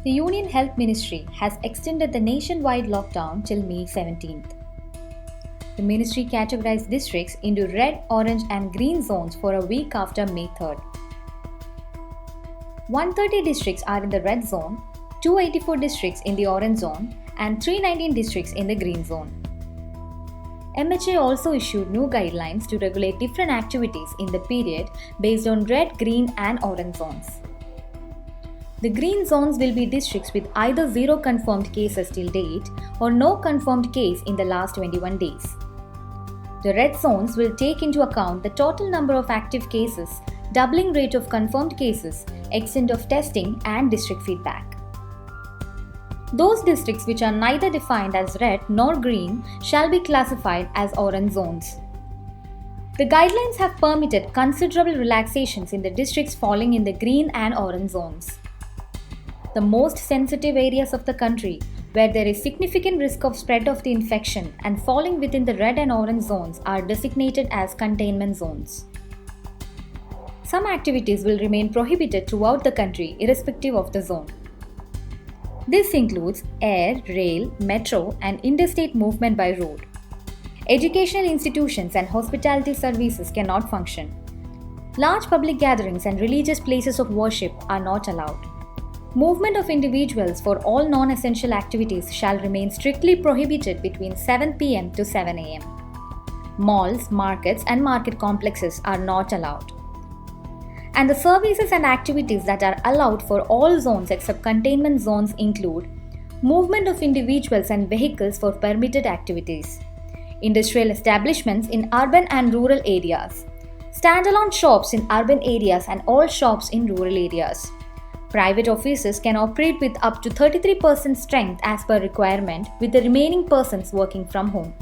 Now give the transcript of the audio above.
The Union Health Ministry has extended the nationwide lockdown till May 17th. The ministry categorized districts into red, orange, and green zones for a week after May 3rd. 130 districts are in the red zone, 284 districts in the orange zone, and 319 districts in the green zone. MHA also issued new guidelines to regulate different activities in the period based on red, green, and orange zones. The green zones will be districts with either zero confirmed cases till date or no confirmed case in the last 21 days. The red zones will take into account the total number of active cases, doubling rate of confirmed cases, extent of testing, and district feedback. Those districts which are neither defined as red nor green shall be classified as orange zones. The guidelines have permitted considerable relaxations in the districts falling in the green and orange zones. The most sensitive areas of the country, where there is significant risk of spread of the infection and falling within the red and orange zones, are designated as containment zones. Some activities will remain prohibited throughout the country irrespective of the zone. This includes air, rail, metro, and interstate movement by road. Educational institutions and hospitality services cannot function. Large public gatherings and religious places of worship are not allowed. Movement of individuals for all non-essential activities shall remain strictly prohibited between 7 p.m. to 7 a.m. Malls, markets, and market complexes are not allowed. And the services and activities that are allowed for all zones except containment zones include movement of individuals and vehicles for permitted activities, industrial establishments in urban and rural areas, standalone shops in urban areas and all shops in rural areas. Private offices can operate with up to 33% strength as per requirement, with the remaining persons working from home.